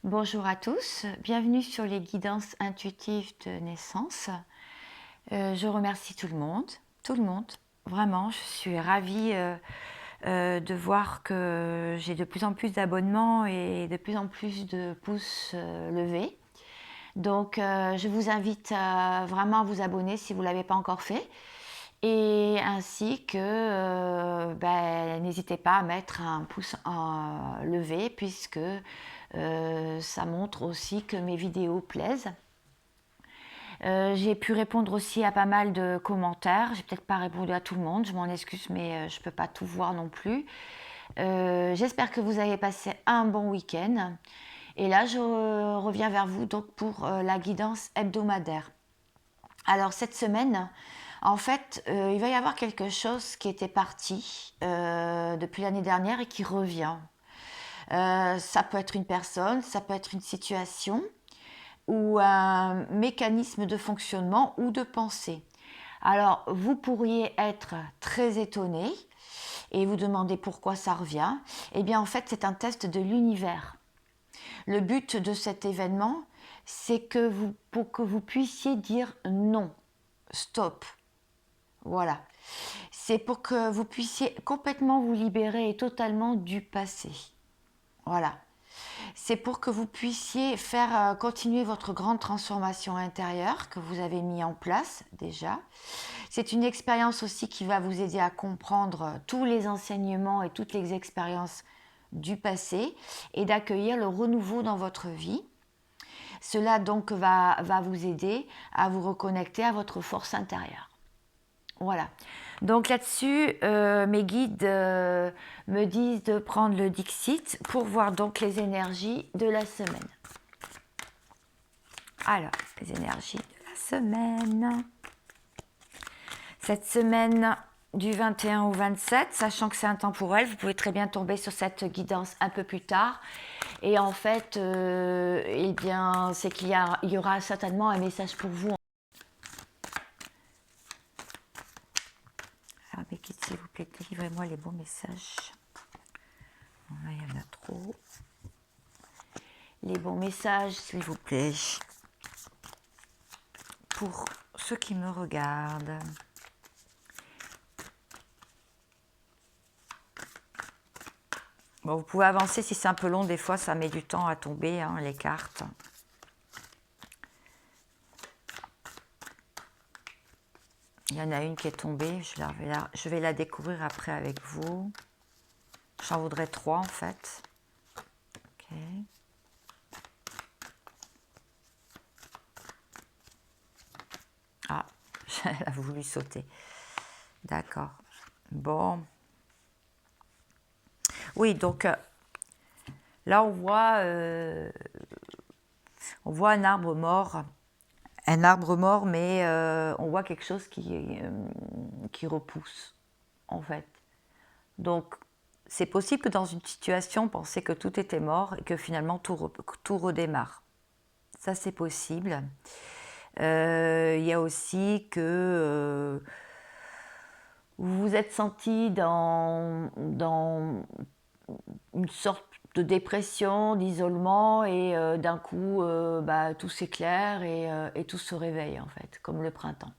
Bonjour à tous, bienvenue sur les guidances intuitives de naissance. Je remercie tout le monde, vraiment, je suis ravie de voir que j'ai de plus en plus d'abonnements et de plus en plus de pouces levés. Donc je vous invite vraiment à vous abonner si vous ne l'avez pas encore fait. Et ainsi que n'hésitez pas à mettre un pouce levé puisque ça montre aussi que mes vidéos plaisent. J'ai pu répondre aussi à pas mal de commentaires. J'ai peut-être pas répondu à tout le monde, je m'en excuse, mais je peux pas tout voir non plus. J'espère que vous avez passé un bon week-end. Et là, je reviens vers vous donc pour la guidance hebdomadaire. Alors cette semaine, en fait, il va y avoir quelque chose qui était parti depuis l'année dernière et qui revient. Ça peut être une personne, ça peut être une situation ou un mécanisme de fonctionnement ou de pensée. Alors, vous pourriez être très étonné et vous demander pourquoi ça revient. Eh bien, en fait, c'est un test de l'univers. Le but de cet événement, c'est que pour que vous puissiez dire non, stop. Voilà. C'est pour que vous puissiez complètement vous libérer et totalement du passé. Voilà. C'est pour que vous puissiez faire continuer votre grande transformation intérieure que vous avez mis en place déjà. C'est une expérience aussi qui va vous aider à comprendre tous les enseignements et toutes les expériences du passé et d'accueillir le renouveau dans votre vie. Cela donc va vous aider à vous reconnecter à votre force intérieure. Voilà. Donc là-dessus, mes guides me disent de prendre le Dixit pour voir donc les énergies de la semaine. Alors, les énergies de la semaine. Cette semaine du 21 au 27, sachant que c'est intemporel, vous pouvez très bien tomber sur cette guidance un peu plus tard. Et en fait, eh bien, c'est qu'il y aura certainement un message pour vous. Alors, mes guides, s'il vous plaît, délivrez-moi les bons messages. Là, il y en a trop. Les bons messages, s'il vous plaît, pour ceux qui me regardent. Bon, vous pouvez avancer si c'est un peu long, des fois ça met du temps à tomber, hein, les cartes. Il y en a une qui est tombée, je vais la découvrir après avec vous. J'en voudrais 3 en fait. Ok. Ah, elle a voulu sauter. D'accord. Bon. Oui, donc là on voit un arbre mort. Un arbre mort, mais on voit quelque chose qui repousse, en fait. Donc, c'est possible que dans une situation, on pensait que tout était mort et que finalement tout redémarre. Ça, c'est possible. Il y a aussi que vous vous êtes senti dans une sorte de dépression, d'isolement, et d'un coup, tout s'éclaire et tout se réveille, en fait, comme le printemps.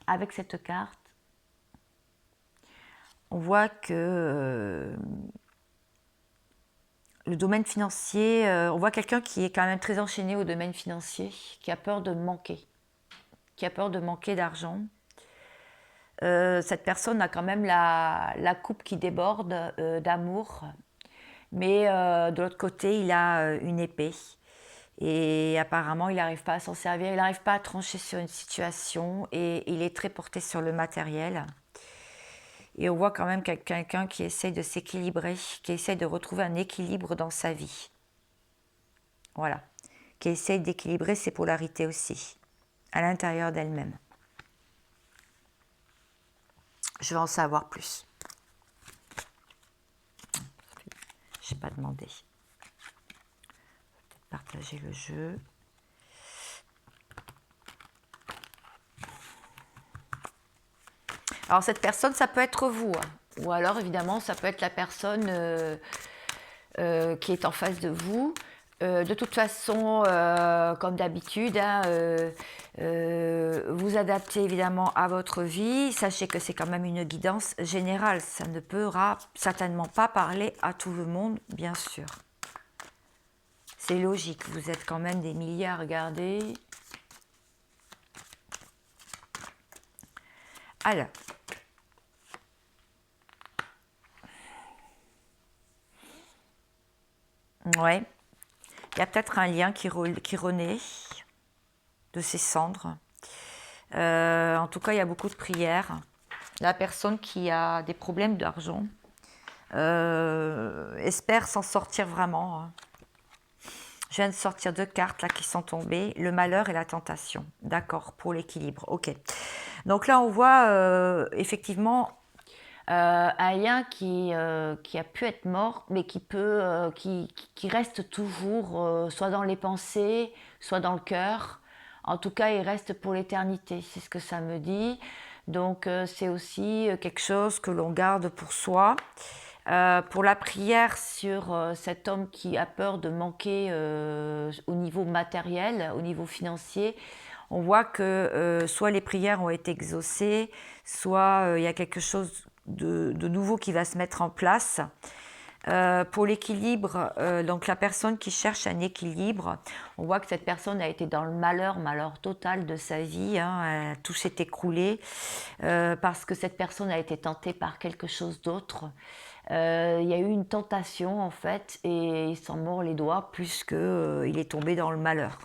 Avec cette carte, on voit que le domaine financier, on voit quelqu'un qui est quand même très enchaîné au domaine financier, qui a peur de manquer d'argent. Cette personne a quand même la coupe qui déborde d'amour, mais de l'autre côté, il a une épée. Et apparemment, il n'arrive pas à s'en servir, il n'arrive pas à trancher sur une situation et il est très porté sur le matériel. Et on voit quand même quelqu'un qui essaie de s'équilibrer, qui essaie de retrouver un équilibre dans sa vie. Voilà. Qui essaie d'équilibrer ses polarités aussi, à l'intérieur d'elle-même. Je vais en savoir plus. Je n'ai pas demandé. Peut-être partager le jeu. Alors cette personne, ça peut être vous, hein. Ou alors évidemment, ça peut être la personne qui est en face de vous. De toute façon, comme d'habitude, hein, vous adaptez évidemment à votre vie. Sachez que c'est quand même une guidance générale. Ça ne pourra certainement pas parler à tout le monde, bien sûr. C'est logique, vous êtes quand même des milliards, regardez. Alors. Ouais. Il y a peut-être un lien qui renaît de ses cendres. En tout cas, il y a beaucoup de prières. La personne qui a des problèmes d'argent espère s'en sortir vraiment. Je viens de sortir 2 cartes là qui sont tombées, le malheur et la tentation. D'accord, pour l'équilibre. Ok. Donc là, on voit effectivement un lien qui a pu être mort, mais qui reste toujours, soit dans les pensées, soit dans le cœur. En tout cas, il reste pour l'éternité, c'est ce que ça me dit. Donc, c'est aussi quelque chose que l'on garde pour soi. Pour la prière sur cet homme qui a peur de manquer au niveau matériel, au niveau financier, on voit que soit les prières ont été exaucées, soit il y a quelque chose de nouveau qui va se mettre en place. Pour l'équilibre, donc la personne qui cherche un équilibre, on voit que cette personne a été dans le malheur total de sa vie, hein, tout s'est écroulé parce que cette personne a été tentée par quelque chose d'autre. Il y a eu une tentation en fait et il s'en mord les doigts plus qu'il est tombé dans le malheur.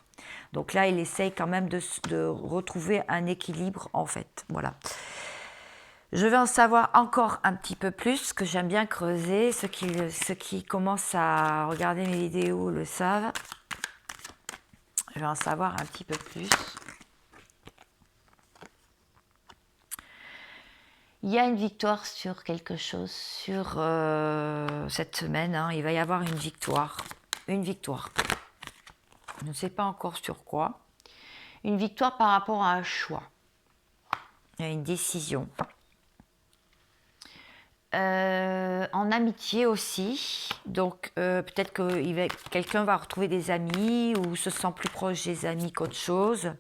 Donc là, il essaye quand même de retrouver un équilibre en fait. Voilà. Je vais en savoir encore un petit peu plus, que j'aime bien creuser. Ceux qui commencent à regarder mes vidéos le savent. Je vais en savoir un petit peu plus. Il y a une victoire sur quelque chose, sur cette semaine. Hein, il va y avoir une victoire. Une victoire. Je ne sais pas encore sur quoi. Une victoire par rapport à un choix. Il y a une décision. En amitié aussi, donc peut-être que quelqu'un va retrouver des amis ou se sent plus proche des amis qu'autre chose.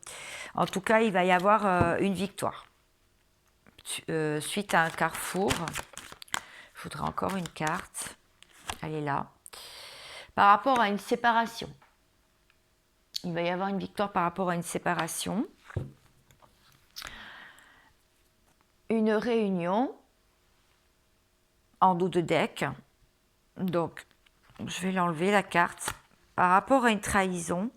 En tout cas, il va y avoir une victoire. Suite à un carrefour, je voudrais encore une carte, elle est là. Par rapport à une séparation, il va y avoir une victoire par rapport à une séparation. Une réunion en dos de deck. Donc, je vais l'enlever, la carte. Par rapport à une trahison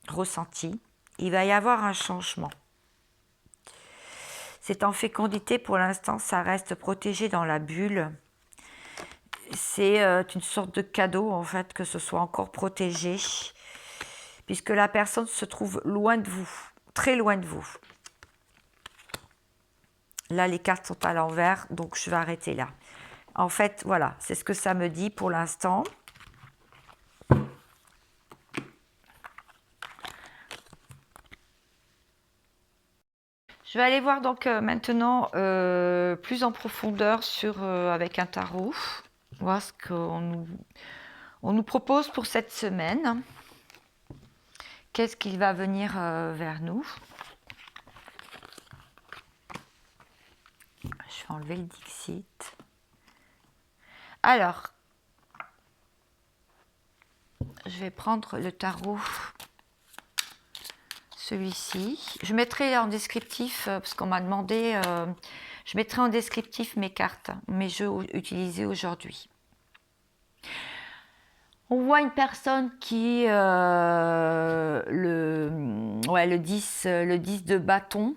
ressentie, il va y avoir un changement. C'est en fécondité, pour l'instant, ça reste protégé dans la bulle. C'est une sorte de cadeau, en fait, que ce soit encore protégé, puisque la personne se trouve loin de vous, très loin de vous. Là, les cartes sont à l'envers, donc je vais arrêter là. En fait, voilà, c'est ce que ça me dit pour l'instant. Je vais aller voir donc maintenant plus en profondeur avec un tarot, voir ce qu'on nous propose pour cette semaine. Qu'est-ce qu'il va venir vers nous? Je vais enlever le Dixit. Alors, je vais prendre le tarot, celui-ci. Je mettrai en descriptif, parce qu'on m'a demandé, je mettrai en descriptif mes cartes, mes jeux utilisés aujourd'hui. On voit une personne qui, le 10 de bâton.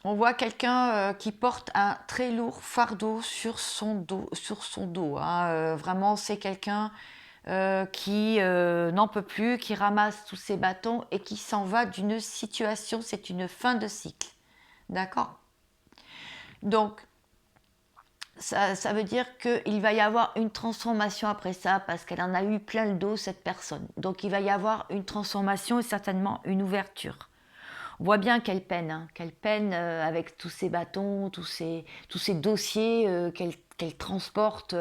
On voit quelqu'un qui porte un très lourd fardeau sur son dos. Hein. Vraiment, c'est quelqu'un qui n'en peut plus, qui ramasse tous ses bâtons et qui s'en va d'une situation. C'est une fin de cycle. D'accord? Donc, ça veut dire qu'il va y avoir une transformation après ça, parce qu'elle en a eu plein le dos, cette personne. Donc, il va y avoir une transformation et certainement une ouverture. On voit bien qu'elle peine avec tous ces bâtons, tous ces dossiers qu'elle transporte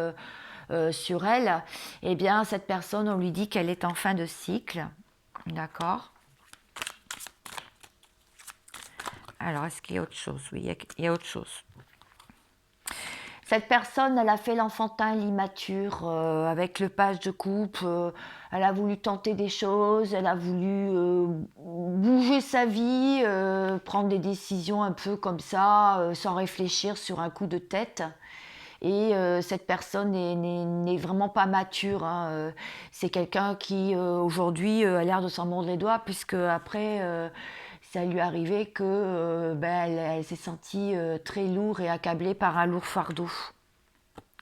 sur elle, eh bien, cette personne, on lui dit qu'elle est en fin de cycle. D'accord. Alors, est-ce qu'il y a autre chose? Oui, il y a autre chose. Cette personne, elle a fait l'enfantin, l'immature, avec le page de coupe. Elle a voulu tenter des choses, elle a voulu bouger sa vie, prendre des décisions un peu comme ça, sans réfléchir sur un coup de tête. Et cette personne n'est vraiment pas mature, hein. C'est quelqu'un qui aujourd'hui a l'air de s'en mordre les doigts, puisque après ça lui est arrivé que elle s'est sentie très lourde et accablée par un lourd fardeau.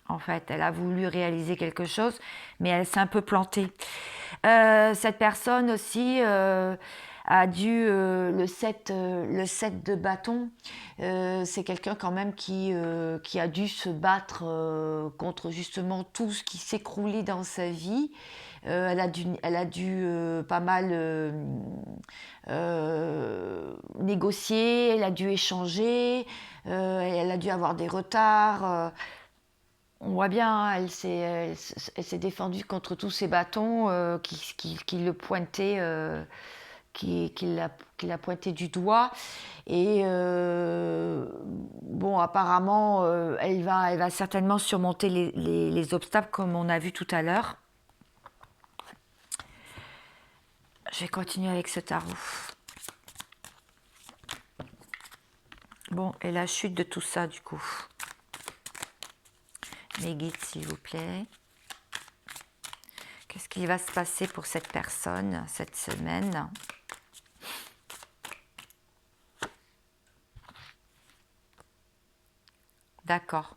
En fait, elle a voulu réaliser quelque chose, mais elle s'est un peu plantée. Cette personne aussi a dû le 7 de bâton. C'est quelqu'un quand même qui a dû se battre contre justement tout ce qui s'écroulait dans sa vie. Elle a dû pas mal négocier, elle a dû échanger, elle a dû avoir des retards. On voit bien, hein, elle s'est défendue contre tous ces bâtons qui le pointaient, qui l'a pointé du doigt. Et bon, apparemment, elle va certainement surmonter les obstacles comme on a vu tout à l'heure. Je vais continuer avec ce tarot. Bon, et la chute de tout ça, du coup. Mes guides, s'il vous plaît. Qu'est-ce qui va se passer pour cette personne cette semaine? D'accord.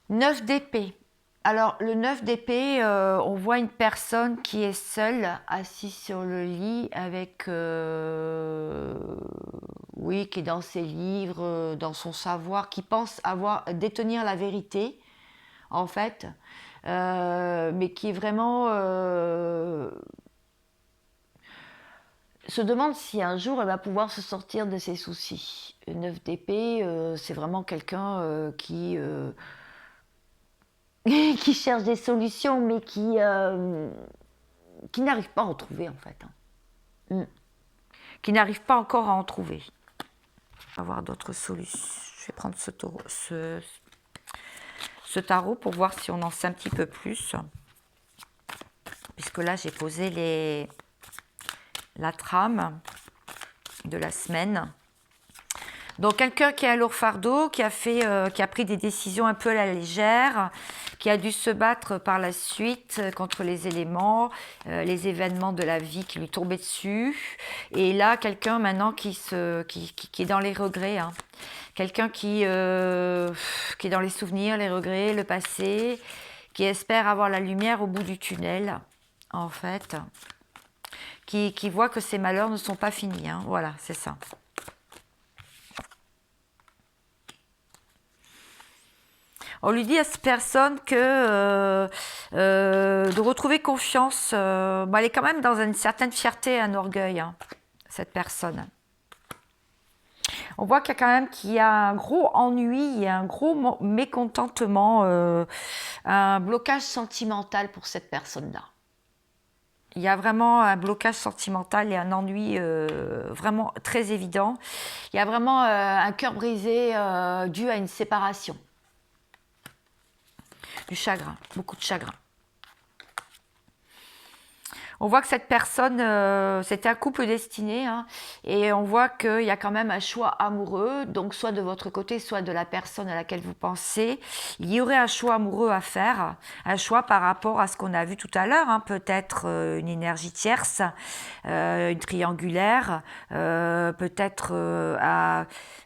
9 d'épée. Alors, le 9 d'épée, on voit une personne qui est seule, assise sur le lit, avec... oui, qui est dans ses livres, dans son savoir, qui pense détenir la vérité, en fait, mais qui est vraiment... se demande si un jour elle va pouvoir se sortir de ses soucis. Le 9 d'épée, c'est vraiment quelqu'un qui qui cherche des solutions, mais qui n'arrive pas à en trouver, en fait. Qui n'arrive pas encore à en trouver. On va voir d'autres solutions. Je vais prendre ce tarot pour voir si on en sait un petit peu plus. Puisque là, j'ai posé la trame de la semaine. Donc, quelqu'un qui a un lourd fardeau, qui a pris des décisions un peu à la légère, qui a dû se battre par la suite contre les éléments, les événements de la vie qui lui tombaient dessus. Et là, quelqu'un maintenant qui est dans les regrets. Hein. Quelqu'un qui est dans les souvenirs, les regrets, le passé, qui espère avoir la lumière au bout du tunnel, en fait. Qui voit que ses malheurs ne sont pas finis. Hein. Voilà, c'est ça. On lui dit à cette personne que de retrouver confiance, elle est quand même dans une certaine fierté et un orgueil, hein, cette personne. On voit qu'il y a un gros ennui, un gros mécontentement, un blocage sentimental pour cette personne-là. Il y a vraiment un blocage sentimental et un ennui vraiment très évident. Il y a vraiment un cœur brisé dû à une séparation. Du chagrin, beaucoup de chagrin. On voit que cette personne, c'était un couple destiné, hein, et on voit qu'il y a quand même un choix amoureux, donc soit de votre côté, soit de la personne à laquelle vous pensez. Il y aurait un choix amoureux à faire, un choix par rapport à ce qu'on a vu tout à l'heure, hein, peut-être une énergie tierce, une triangulaire, peut-être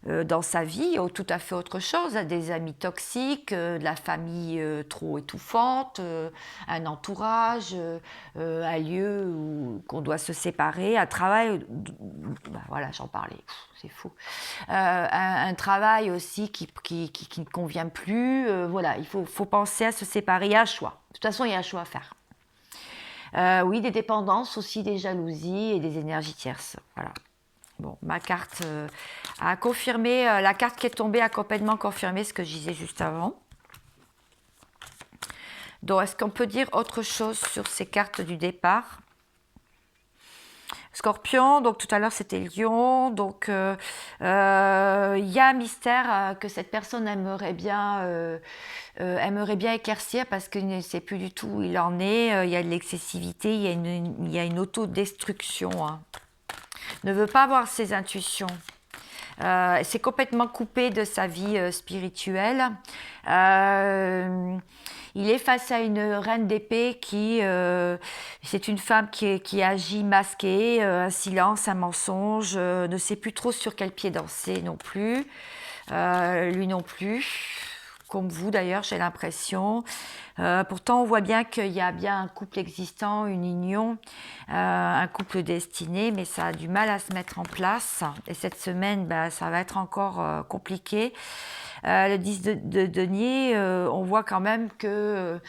dans sa vie, tout à fait autre chose, des amis toxiques, de la famille trop étouffante, un entourage, un lieu qu'on doit se séparer, un travail, voilà, j'en parlais, c'est fou, un travail aussi qui ne convient plus, voilà, il faut penser à se séparer, il y a un choix, de toute façon il y a un choix à faire. Oui, des dépendances aussi, des jalousies et des énergies tierces, voilà. Bon, ma carte a confirmé, la carte qui est tombée a complètement confirmé ce que je disais juste avant. Donc, est-ce qu'on peut dire autre chose sur ces cartes du départ? Scorpion, donc tout à l'heure c'était Lion, donc il y a un mystère que cette personne aimerait bien éclaircir parce qu'il ne sait plus du tout où il en est, il y a de l'excessivité, il y a une autodestruction, hein. Ne veut pas avoir ses intuitions. C'est complètement coupé de sa vie spirituelle. Il est face à une reine d'épée c'est une femme qui agit masquée, un silence, un mensonge, ne sait plus trop sur quel pied danser non plus, lui non plus, comme vous d'ailleurs, j'ai l'impression. Pourtant, on voit bien qu'il y a bien un couple existant, une union, un couple destiné, mais ça a du mal à se mettre en place. Et cette semaine, ça va être encore compliqué. Le 10 de denier, on voit quand même que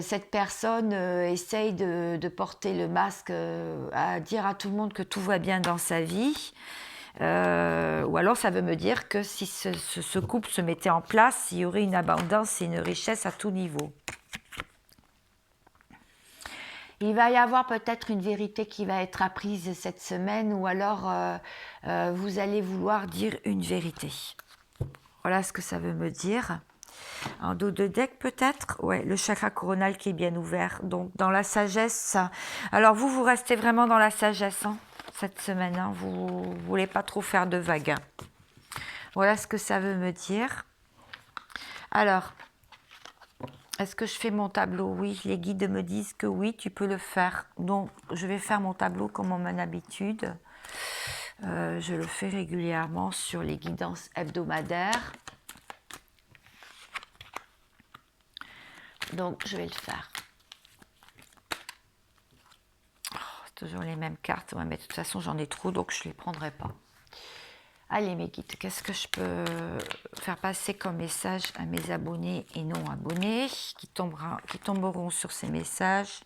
cette personne essaye de porter le masque, à dire à tout le monde que tout va bien dans sa vie. Ou alors ça veut me dire que si ce couple se mettait en place, il y aurait une abondance et une richesse à tout niveau. Il va y avoir peut-être une vérité qui va être apprise cette semaine, ou alors vous allez vouloir dire une vérité. Voilà ce que ça veut me dire. En dos de deck peut-être, ouais, le chakra coronal qui est bien ouvert, donc dans la sagesse. Alors vous restez vraiment dans la sagesse, hein, cette semaine, hein. Vous ne voulez pas trop faire de vagues. Voilà ce que ça veut me dire. Alors, est-ce que je fais mon tableau? Oui, les guides me disent que oui, tu peux le faire. Donc, je vais faire mon tableau comme en mon habitude. Je le fais régulièrement sur les guidances hebdomadaires. Donc, je vais le faire. Oh, c'est toujours les mêmes cartes. Ouais, mais de toute façon, j'en ai trop, donc je ne les prendrai pas. Allez, mes guides, qu'est-ce que je peux faire passer comme message à mes abonnés et non abonnés qui tomberont sur ces messages?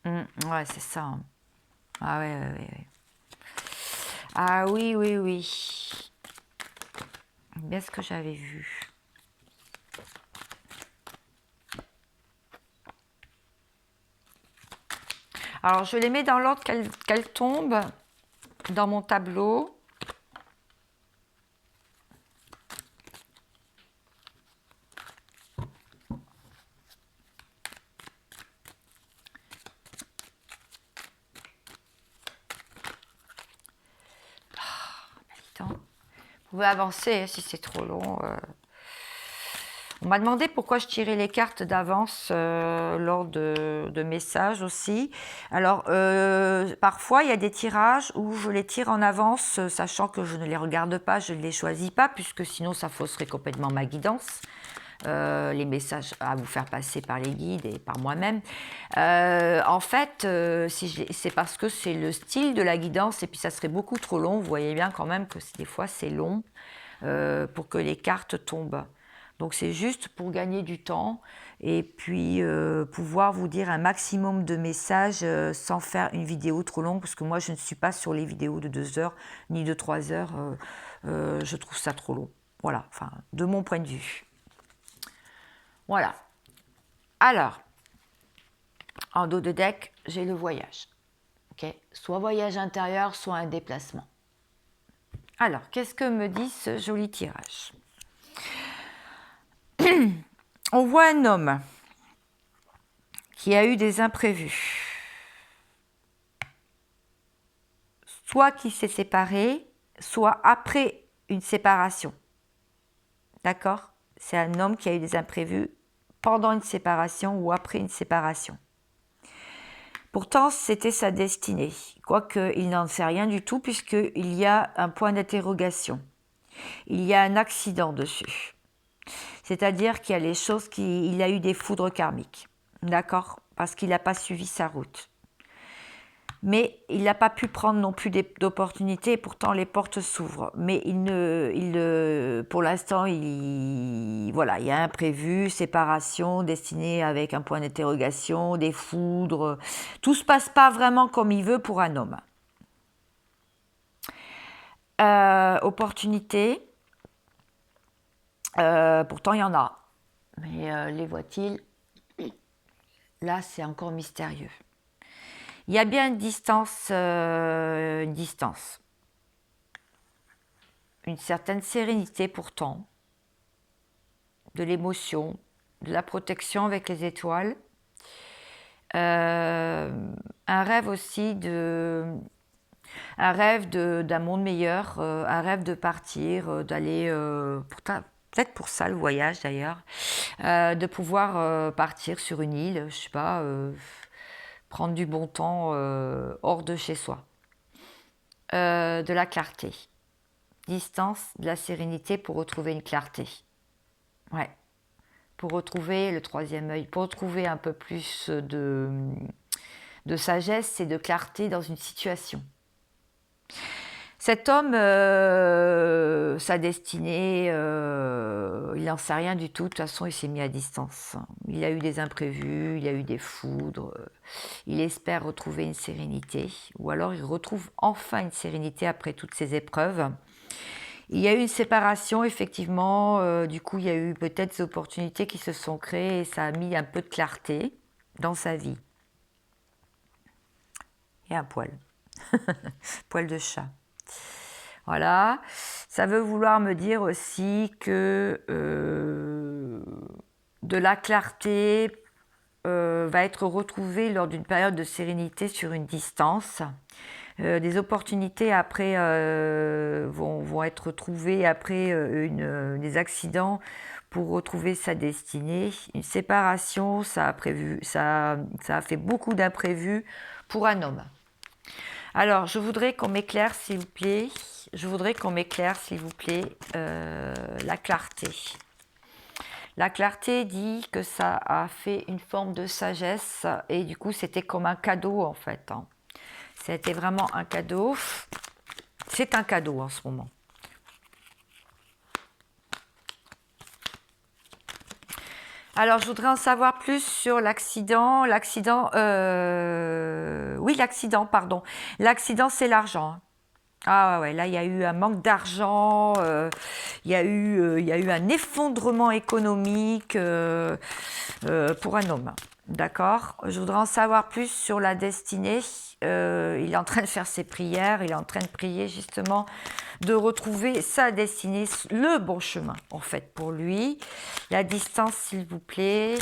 Ouais, c'est ça, hein. Ah ouais. Ah oui. Bien ce que j'avais vu. Alors, je les mets dans l'ordre qu'elles tombent dans mon tableau. Vous pouvez avancer si c'est trop long. On m'a demandé pourquoi je tirais les cartes d'avance lors de messages aussi. Alors, parfois, il y a des tirages où je les tire en avance, sachant que je ne les regarde pas, je ne les choisis pas, puisque sinon, ça fausserait complètement ma guidance. Les messages à vous faire passer par les guides et par moi-même. En fait, c'est parce que c'est le style de la guidance et puis ça serait beaucoup trop long. Vous voyez bien quand même que des fois c'est long pour que les cartes tombent. Donc c'est juste pour gagner du temps et puis pouvoir vous dire un maximum de messages sans faire une vidéo trop longue, parce que moi je ne suis pas sur les vidéos de 2 heures ni de 3 heures. Je trouve ça trop long. Voilà, enfin, de mon point de vue. Voilà. Alors, en dos de deck, j'ai le voyage. Okay. Soit voyage intérieur, soit un déplacement. Alors, qu'est-ce que me dit ce joli tirage? On voit un homme qui a eu des imprévus. Soit qui s'est séparé, soit après une séparation. D'accord? C'est un homme qui a eu des imprévus pendant une séparation ou après une séparation. Pourtant, c'était sa destinée, quoique il n'en sait rien du tout puisqu'il y a un point d'interrogation. Il y a un accident dessus. C'est-à-dire qu'il y a les choses il a eu des foudres karmiques. D'accord? Parce qu'il n'a pas suivi sa route. Mais il n'a pas pu prendre non plus d'opportunités et pourtant les portes s'ouvrent. Mais pour l'instant, voilà, il y a un imprévu, séparation, destinée avec un point d'interrogation, des foudres. Tout ne se passe pas vraiment comme il veut pour un homme. Opportunités, pourtant il y en a. Mais les voit-il? Là, c'est encore mystérieux. Il y a bien une distance, une certaine sérénité pourtant, de l'émotion, de la protection avec les étoiles, un rêve aussi un rêve d'un monde meilleur, un rêve de partir, d'aller, peut-être pour ça le voyage d'ailleurs, de pouvoir partir sur une île, je sais pas, prendre du bon temps hors de chez soi. De la clarté. Distance, de la sérénité pour retrouver une clarté. Ouais. Pour retrouver le troisième œil, pour retrouver un peu plus de sagesse et de clarté dans une situation. Cet homme, sa destinée, il n'en sait rien du tout. De toute façon, il s'est mis à distance. Il a eu des imprévus, il a eu des foudres. Il espère retrouver une sérénité. Ou alors, il retrouve enfin une sérénité après toutes ces épreuves. Il y a eu une séparation, effectivement. Du coup, il y a eu peut-être des opportunités qui se sont créées et ça a mis un peu de clarté dans sa vie. Et un poil. Poil de chat. Voilà. Ça veut vouloir me dire aussi que de la clarté va être retrouvée lors d'une période de sérénité sur une distance. Des opportunités après vont être trouvées après des accidents pour retrouver sa destinée. Une séparation, ça a fait beaucoup d'imprévus pour un homme. Alors, je voudrais qu'on m'éclaire, s'il vous plaît. La clarté. La clarté dit que ça a fait une forme de sagesse et du coup, c'était comme un cadeau en fait. C'était vraiment un cadeau. C'est un cadeau en ce moment. Alors, je voudrais en savoir plus sur l'accident. L'accident, pardon. L'accident, c'est l'argent. Ah ouais, là, il y a eu un manque d'argent, il y a eu un effondrement économique pour un homme. D'accord. Je voudrais en savoir plus sur la destinée. Il est en train de faire ses prières, il est en train de prier justement de retrouver sa destinée, le bon chemin en fait pour lui. La distance, s'il vous plaît.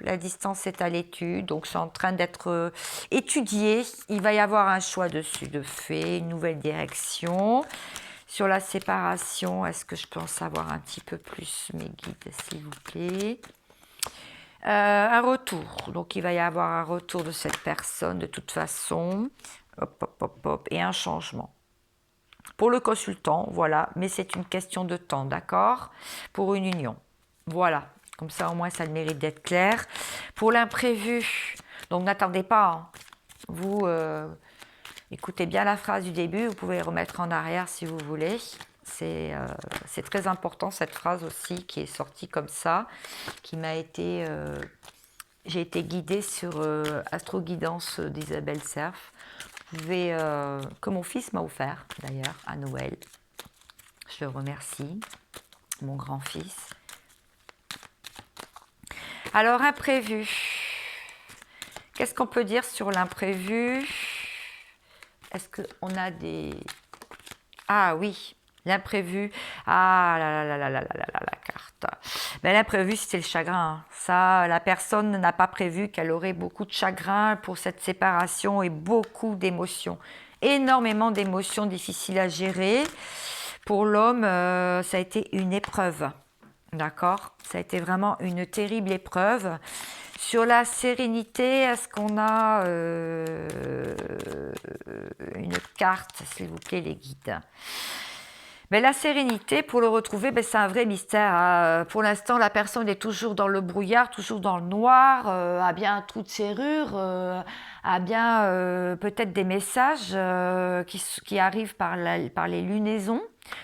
La distance est à l'étude, donc c'est en train d'être étudié. Il va y avoir un choix dessus de fait, une nouvelle direction. Sur la séparation, est-ce que je peux en savoir un petit peu plus, mes guides, s'il vous plaît? Un retour, donc il va y avoir un retour de cette personne de toute façon, et un changement. Pour le consultant, voilà, mais c'est une question de temps, d'accord? Pour une union, voilà, comme ça au moins ça a le mérite d'être clair. Pour l'imprévu, donc n'attendez pas, hein. Vous écoutez bien la phrase du début, vous pouvez remettre en arrière si vous voulez. C'est très important cette phrase aussi qui est sortie comme ça, qui m'a été... j'ai été guidée sur Astro Guidance d'Isabelle Cerf. Vous pouvez, que mon fils m'a offert d'ailleurs à Noël. Je le remercie, mon grand-fils. Alors, imprévu. Qu'est-ce qu'on peut dire sur l'imprévu? Est-ce qu'on a des... Ah oui, l'imprévu. Ah la carte. Ben, l'imprévu, c'était le chagrin. Ça, la personne n'a pas prévu qu'elle aurait beaucoup de chagrin pour cette séparation et beaucoup d'émotions. Énormément d'émotions difficiles à gérer. Pour l'homme, ça a été une épreuve. D'accord? Ça a été vraiment une terrible épreuve. Sur la sérénité, est-ce qu'on a une carte, s'il vous plaît, les guides? Ben, la sérénité, pour le retrouver, ben, c'est un vrai mystère. Pour l'instant, la personne est toujours dans le brouillard, toujours dans le noir, a bien un trou de serrure, a bien peut-être des messages qui arrivent par les lunaisons,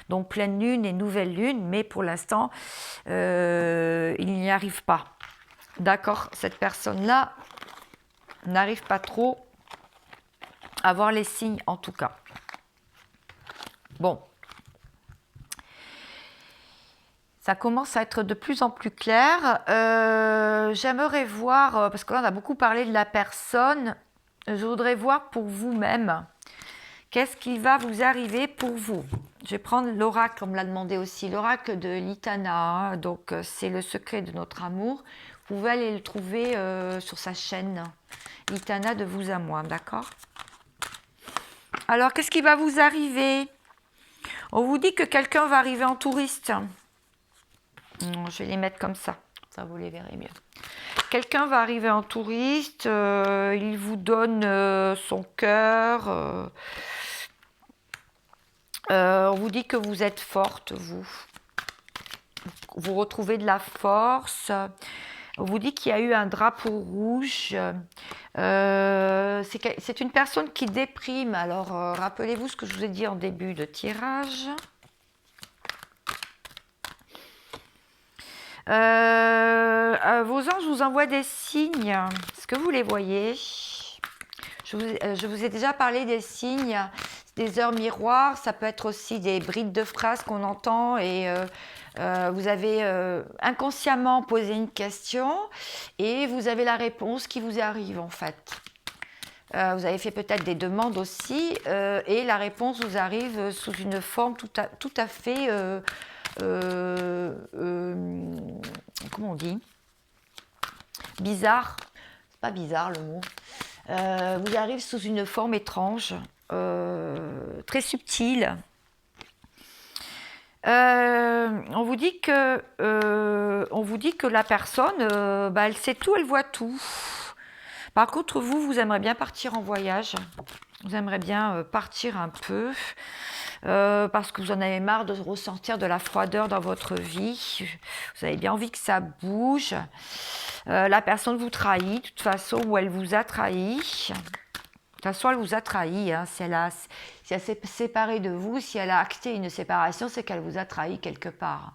donc pleine lune et nouvelle lune, mais pour l'instant, il n'y arrive pas. D'accord, cette personne-là n'arrive pas trop à voir les signes, en tout cas. Bon. Ça commence à être de plus en plus clair. J'aimerais voir, parce que là on a beaucoup parlé de la personne, je voudrais voir pour vous-même, qu'est-ce qui va vous arriver pour vous. Je vais prendre l'oracle, on me l'a demandé aussi, l'oracle de l'Itana, hein, donc c'est le secret de notre amour. Vous pouvez aller le trouver sur sa chaîne, l'Itana de vous à moi, d'accord? Alors, qu'est-ce qui va vous arriver? On vous dit que quelqu'un va arriver en touriste. Je vais les mettre comme ça vous les verrez mieux. Quelqu'un va arriver en touriste, il vous donne son cœur. On vous dit que vous êtes forte, vous retrouvez de la force. On vous dit qu'il y a eu un drapeau rouge. C'est une personne qui déprime. Alors, rappelez-vous ce que je vous ai dit en début de tirage. Vos anges vous envoient des signes. Est-ce que vous les voyez? Je vous ai déjà parlé des signes, des heures miroirs. Ça peut être aussi des brides de phrases qu'on entend et vous avez inconsciemment posé une question et vous avez la réponse qui vous arrive en fait. Vous avez fait peut-être des demandes aussi et la réponse vous arrive sous une forme tout à fait... comment on dit? Bizarre. C'est pas bizarre le mot. Vous arrive sous une forme étrange, très subtile. On vous dit que la personne, elle sait tout, elle voit tout. Par contre, vous aimeriez bien partir en voyage. Vous aimeriez bien partir un peu. Parce que vous en avez marre de ressentir de la froideur dans votre vie. Vous avez bien envie que ça bouge. La personne vous trahit, de toute façon, ou elle vous a trahi. De toute façon, elle vous a trahi. Hein. Si elle s'est séparée de vous, si elle a acté une séparation, c'est qu'elle vous a trahi quelque part.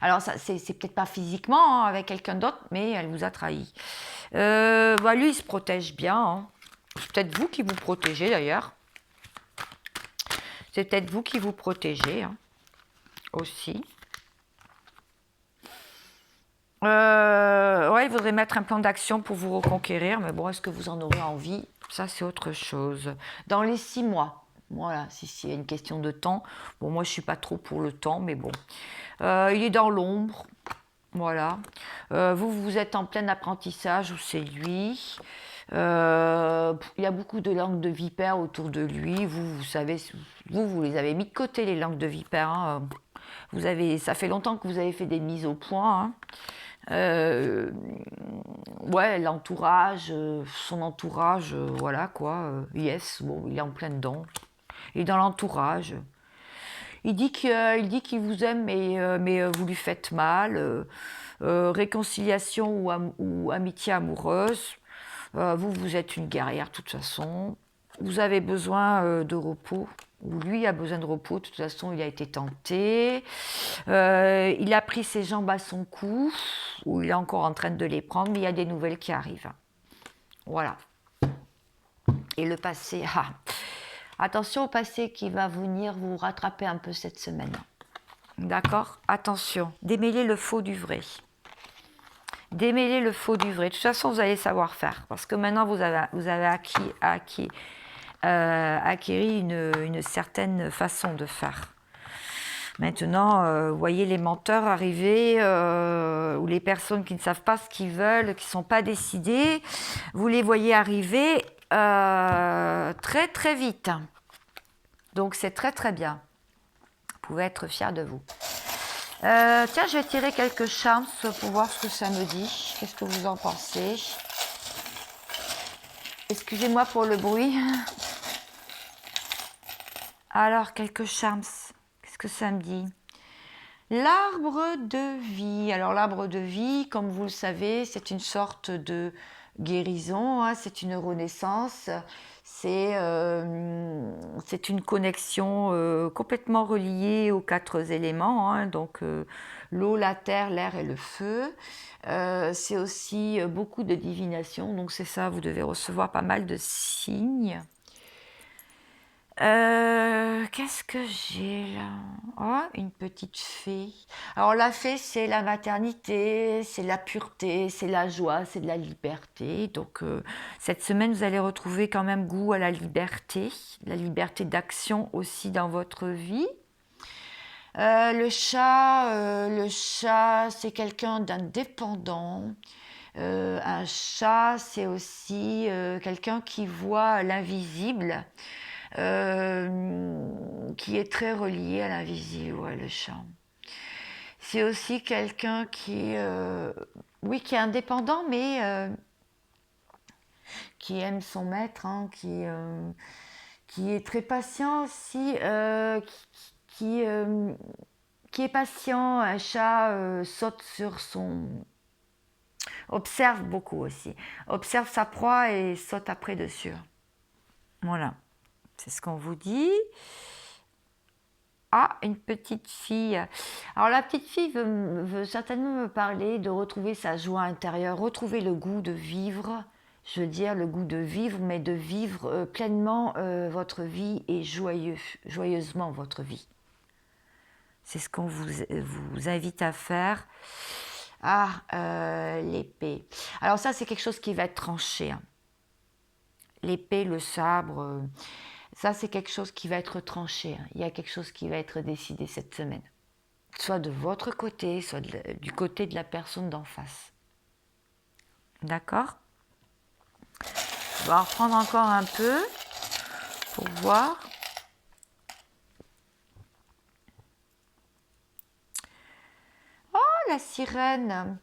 Alors, c'est peut-être pas physiquement avec quelqu'un d'autre, mais elle vous a trahi. Lui, il se protège bien. Hein. C'est peut-être vous qui vous protégez d'ailleurs. C'est peut-être vous qui vous protégez hein, aussi. Il faudrait mettre un plan d'action pour vous reconquérir, mais bon, est-ce que vous en aurez envie? Ça, c'est autre chose. Dans les 6 mois, voilà, si y a une question de temps. Bon, moi, je ne suis pas trop pour le temps, mais bon. Il est dans l'ombre, voilà. Vous êtes en plein apprentissage, ou c'est lui. Il y a beaucoup de langues de vipères autour de lui. Vous savez, vous les avez mis de côté, les langues de vipères. Hein. Ça fait longtemps que vous avez fait des mises au point. Hein. L'entourage, son entourage, voilà quoi. Yes, bon, il est en plein dedans. Il est dans l'entourage. Il dit qu'il vous aime, mais vous lui faites mal. Réconciliation ou amitié amoureuse. Vous êtes une guerrière de toute façon. Vous avez besoin de repos. Ou lui a besoin de repos. De toute façon, il a été tenté. Il a pris ses jambes à son cou. Ou il est encore en train de les prendre. Mais il y a des nouvelles qui arrivent. Voilà. Et le passé. Attention au passé qui va venir vous rattraper un peu cette semaine. D'accord? Attention. Démêlez le faux du vrai. Démêler le faux du vrai. De toute façon, vous allez savoir faire. Parce que maintenant, vous avez acquis une certaine façon de faire. Maintenant, vous voyez les menteurs arriver, ou les personnes qui ne savent pas ce qu'ils veulent, qui ne sont pas décidées, vous les voyez arriver très très vite. Donc c'est très très bien. Vous pouvez être fiers de vous. Tiens, je vais tirer quelques chances pour voir ce que ça me dit. Qu'est-ce que vous en pensez? Excusez-moi pour le bruit. Alors, quelques chances. Qu'est-ce que ça me dit? L'arbre de vie. Alors, l'arbre de vie, comme vous le savez, c'est une sorte de guérison, hein, c'est une renaissance. C'est une connexion complètement reliée aux 4 éléments, hein, donc l'eau, la terre, l'air et le feu. C'est aussi beaucoup de divination, donc c'est ça, vous devez recevoir pas mal de signes. Qu'est-ce que j'ai là? Oh, une petite fée. Alors la fée, c'est la maternité, c'est la pureté, c'est la joie, c'est de la liberté. Donc cette semaine, vous allez retrouver quand même goût à la liberté d'action aussi dans votre vie. Le chat, c'est quelqu'un d'indépendant. Un chat, c'est aussi quelqu'un qui voit l'invisible, qui est très relié à l'invisible, ouais, le chat. C'est aussi quelqu'un oui, qui est indépendant, mais qui aime son maître, hein, qui est très patient aussi, qui, euh, qui est patient. Un chat saute sur son... Observe beaucoup aussi. Observe sa proie et saute après dessus. Voilà, c'est ce qu'on vous dit. Ah, une petite fille. Alors la petite fille veut certainement me parler de retrouver sa joie intérieure, retrouver le goût de vivre. Je veux dire le goût de vivre, mais de vivre pleinement votre vie et joyeusement votre vie. C'est ce qu'on vous invite à faire. Ah, l'épée. Alors ça, c'est quelque chose qui va être tranché, hein. L'épée, le sabre, ça, c'est quelque chose qui va être tranché, hein. Il y a quelque chose qui va être décidé cette semaine. Soit de votre côté, soit du côté de la personne d'en face. D'accord? On va en reprendre encore un peu pour voir. La sirène.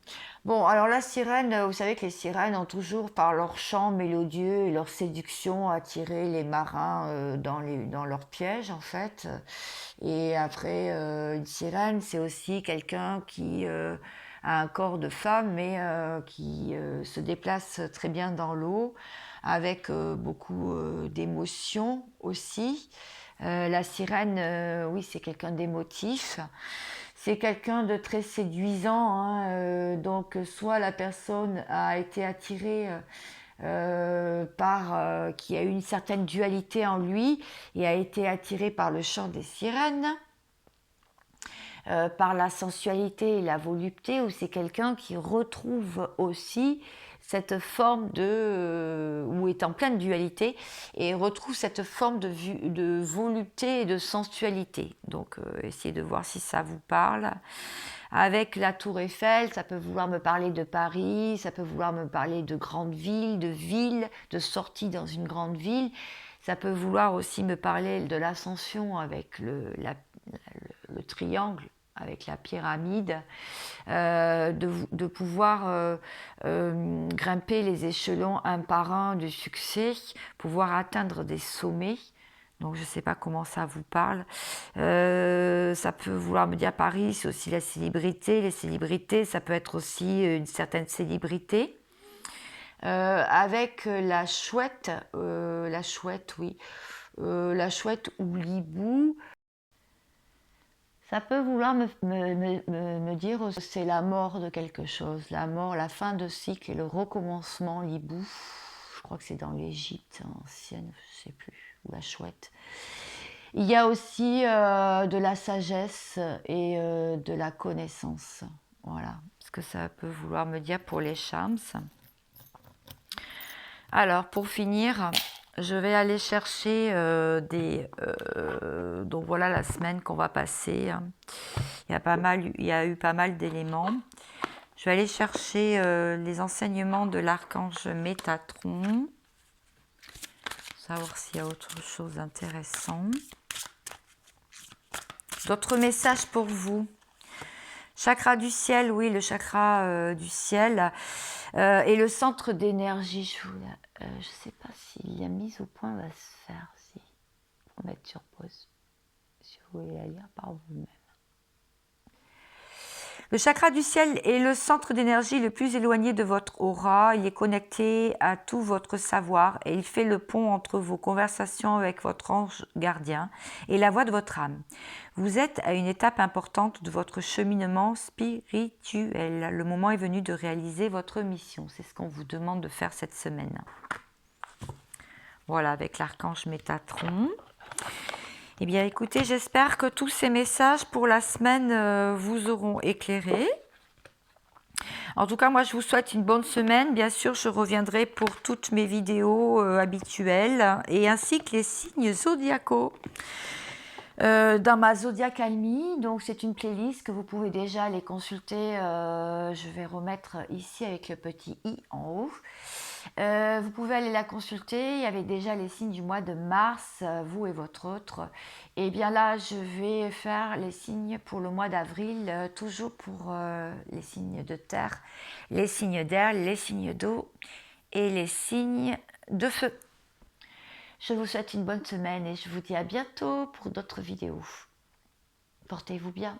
Bon, alors la sirène, vous savez que les sirènes ont toujours, par leur chant mélodieux et leur séduction, attiré les marins dans leur piège, en fait. Et après, une sirène, c'est aussi quelqu'un qui a un corps de femme, mais qui se déplace très bien dans l'eau, avec beaucoup d'émotions aussi. La sirène, oui, c'est quelqu'un d'émotif. C'est quelqu'un de très séduisant, hein, donc soit la personne a été attirée qui a eu une certaine dualité en lui et a été attirée par le chant des sirènes, par la sensualité et la volupté, ou c'est quelqu'un qui retrouve aussi cette forme ou est en pleine dualité et retrouve cette forme de volupté et de sensualité. Donc essayez de voir si ça vous parle. Avec la tour Eiffel, ça peut vouloir me parler de Paris, ça peut vouloir me parler de grandes villes, de sortie dans une grande ville. Ça peut vouloir aussi me parler de l'ascension avec le triangle, avec la pyramide, de pouvoir grimper les échelons un par un du succès, pouvoir atteindre des sommets. Donc je ne sais pas comment ça vous parle. Ça peut vouloir me dire Paris, c'est aussi la célébrité. Les célébrités, ça peut être aussi une certaine célébrité. Avec la chouette, oui, la chouette ou l'hibou, ça peut vouloir me dire que c'est la mort de quelque chose, la mort, la fin de cycle et le recommencement, l'hibou. Je crois que c'est dans l'Égypte ancienne, je ne sais plus, ou la chouette. Il y a aussi de la sagesse et de la connaissance. Voilà ce que ça peut vouloir me dire pour les charms. Alors, pour finir, je vais aller chercher donc voilà la semaine qu'on va passer. Il y a eu pas mal d'éléments. Je vais aller chercher les enseignements de l'archange Métatron. Savoir s'il y a autre chose d'intéressant. D'autres messages pour vous. Chakra du ciel, oui, le chakra du ciel et le centre d'énergie. Je ne sais pas si la mise au point va se faire. Si faut mettre sur pause. Si vous voulez la lire par vous-même. Le chakra du ciel est le centre d'énergie le plus éloigné de votre aura. Il est connecté à tout votre savoir et il fait le pont entre vos conversations avec votre ange gardien et la voix de votre âme. Vous êtes à une étape importante de votre cheminement spirituel. Le moment est venu de réaliser votre mission. C'est ce qu'on vous demande de faire cette semaine. Voilà, avec l'archange Métatron. Eh bien, écoutez, j'espère que tous ces messages pour la semaine vous auront éclairé. En tout cas, moi, je vous souhaite une bonne semaine. Bien sûr, je reviendrai pour toutes mes vidéos habituelles et ainsi que les signes zodiacaux. Dans ma zodiacalmie, donc c'est une playlist que vous pouvez déjà aller consulter. Je vais remettre ici avec le petit i en haut. Vous pouvez aller la consulter. Il y avait déjà les signes du mois de mars, vous et votre autre. Et bien là, je vais faire les signes pour le mois d'avril, toujours pour les signes de terre, les signes d'air, les signes d'eau et les signes de feu. Je vous souhaite une bonne semaine et je vous dis à bientôt pour d'autres vidéos. Portez-vous bien.